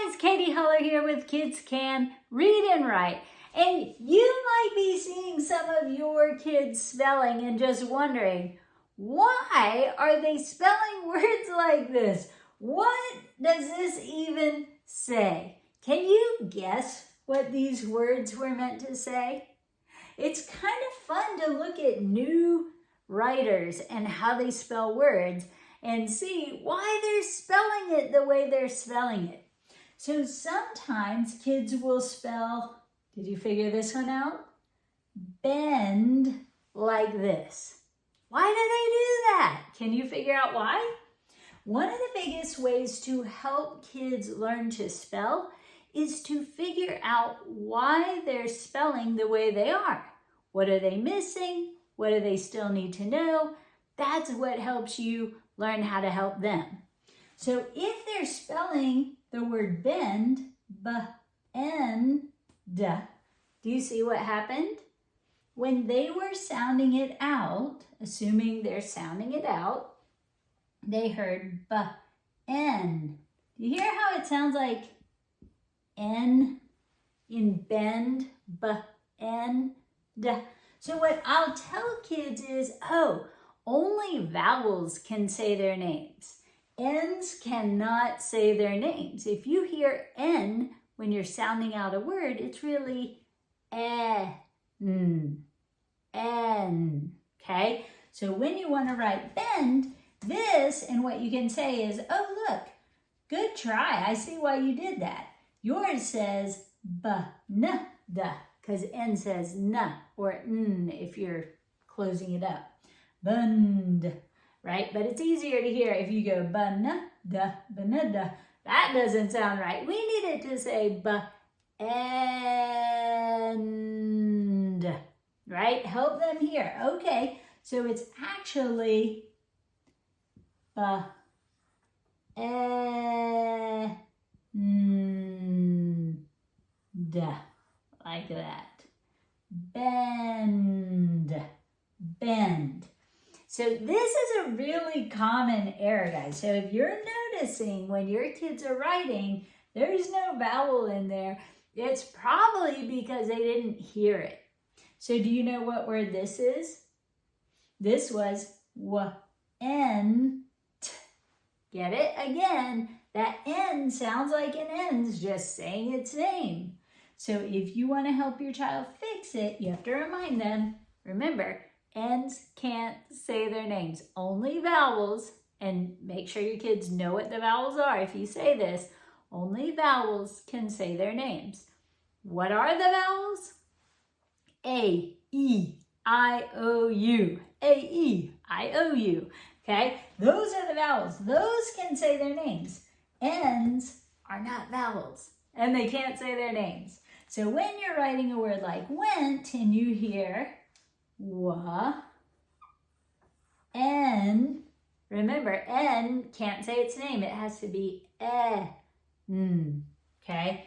guys, Katy Huller here with Kids Can Read and Write. And you might be seeing some of your kids spelling and just wondering, why are they spelling words like this? What does this even say? Can you guess what these words were meant to say? It's kind of fun to look at new writers and how they spell words and see why they're spelling it the way they're spelling it. So sometimes kids will spell, did you figure this one out? Bend like this. Why do they do that? Can you figure out why? One of the biggest ways to help kids learn to spell is to figure out why they're spelling the way they are. What are they missing? What do they still need to know? That's what helps you learn how to help them. So if they're spelling the word bend, b-n-d, do you see what happened? When they were sounding it out, assuming they're sounding it out, they heard b-n. Do you hear how it sounds like n in bend, b-n-d? So what I'll tell kids is, only vowels can say their names. N's cannot say their names. If you hear N when you're sounding out a word, it's really N, N, okay? So when you want to write bend, this and what you can say is, oh, look, good try. I see why you did that. Yours says b-n-d, because N says n or n if you're closing it up. Bend, right? But it's easier to hear if you go b-n-d, b-n-d. That doesn't sound right. We need it to say b-end, right? Help them hear. Okay, so it's actually b-e-n-d, like that. Bend, bend. So this is a really common error, guys. So if you're noticing when your kids are writing, there's no vowel in there, it's probably because they didn't hear it. So do you know what word this is? This was w-n-t. Get it? Again, that N sounds like an N's just saying its name. So if you want to help your child fix it, you have to remind them, remember, N's can't say their names, only vowels, and make sure your kids know what the vowels are. If you say this, only vowels can say their names. What are the vowels? A, E, I, O, U. A, E, I, O, U. Okay, those are the vowels. Those can say their names. N's are not vowels, and they can't say their names. So when you're writing a word like went, and you hear N. Remember, N can't say its name. It has to be N. Okay?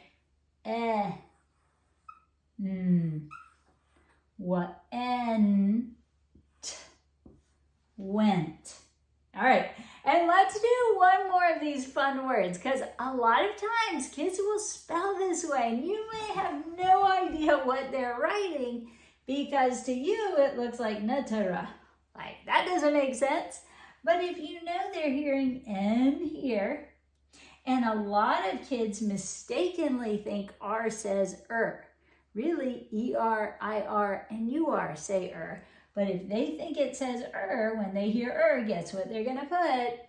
Went. All right. And let's do one more of these fun words, because a lot of times kids will spell this way and you may have no idea what they're writing, because to you, it looks like natara. Like, that doesn't make sense. But if you know they're hearing N here, and a lot of kids mistakenly think R says Really, ER, IR, and UR say But if they think it says when they hear guess what they're going to put?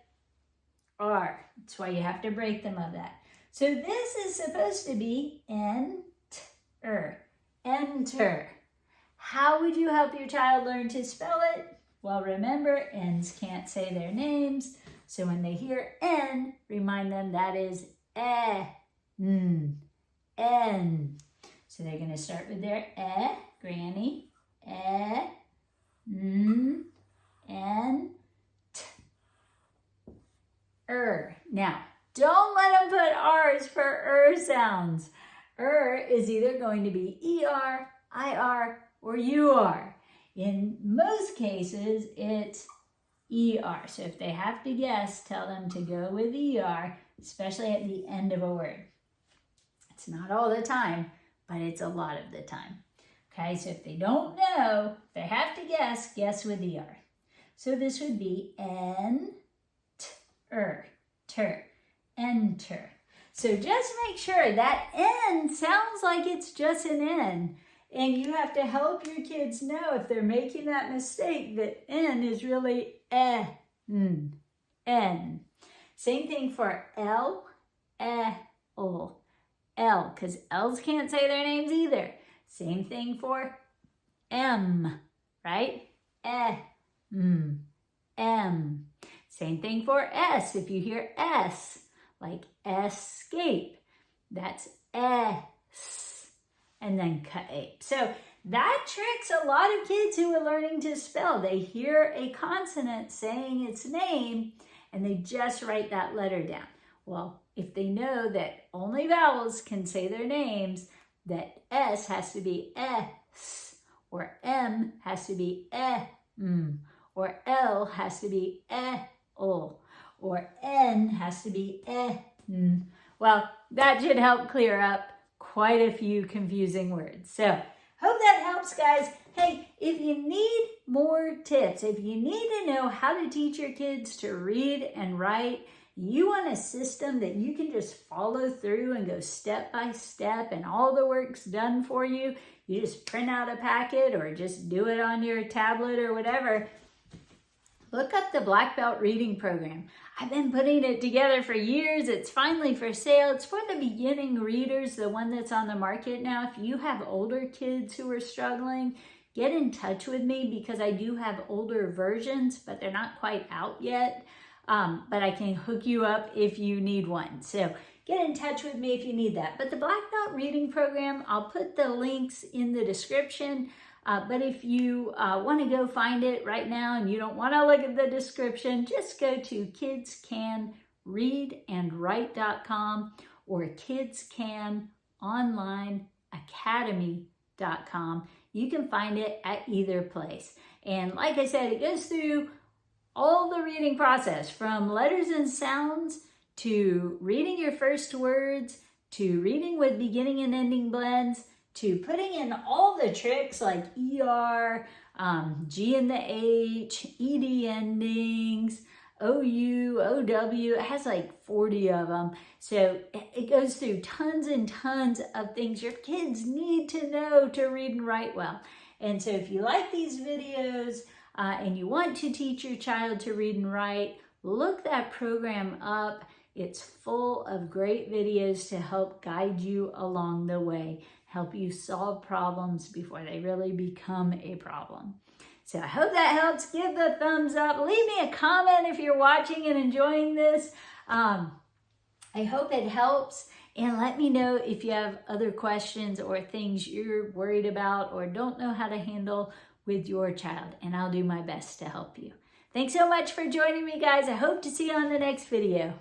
R. That's why you have to break them of that. So this is supposed to be enter. Enter. How would you help your child learn to spell it? Well, remember, N's can't say their names. So when they hear N, remind them that is N. So they're going to start with their granny, N, T, Now, don't let them put R's for sounds. Is either going to be ER, IR, or UR. In most cases, it's ER. So if they have to guess, tell them to go with ER, especially at the end of a word. It's not all the time, but it's a lot of the time. Okay, so if they don't know, they have to guess with the R. So this would be enter, enter. So just make sure that N sounds like it's just an N. And you have to help your kids know if they're making that mistake that N is really N. N. Same thing for L, L, L, because L's can't say their names either. Same thing for M, right? M. Same thing for S. If you hear S, like escape, that's S, and then cape. So that tricks a lot of kids who are learning to spell. They hear a consonant saying its name, and they just write that letter down. Well, if they know that only vowels can say their names, that S has to be S, or M has to be M, or L has to be L, or N has to be N. Well, that should help clear up quite a few confusing words. So, hope that helps, guys. Hey, if you need more tips, if you need to know how to teach your kids to read and write, you want a system that you can just follow through and go step by step and all the work's done for you. You just print out a packet or just do it on your tablet or whatever. Look up the Black Belt Reading Program. I've been putting it together for years. It's finally for sale. It's for the beginning readers, the one that's on the market now. If you have older kids who are struggling, get in touch with me because I do have older versions, but they're not quite out yet. But I can hook you up if you need one. So get in touch with me if you need that. But the Black Belt Reading Program, I'll put the links in the description. But if you want to go find it right now and you don't want to look at the description, just go to kidscanreadandwrite.com or kidscanonlineacademy.com. You can find it at either place. And like I said, it goes through all the reading process from letters and sounds to reading your first words to reading with beginning and ending blends to putting in all the tricks like ER, G and the H, ED endings, OU, OW. It has like 40 of them. So it goes through tons and tons of things your kids need to know to read and write well. And so if you like these videos and you want to teach your child to read and write, look that program up. It's full of great videos to help guide you along the way, help you solve problems before they really become a problem. So I hope that helps. Give the thumbs up. Leave me a comment if you're watching and enjoying this. I hope it helps. And let me know if you have other questions or things you're worried about or don't know how to handle with your child. And I'll do my best to help you. Thanks so much for joining me, guys. I hope to see you on the next video.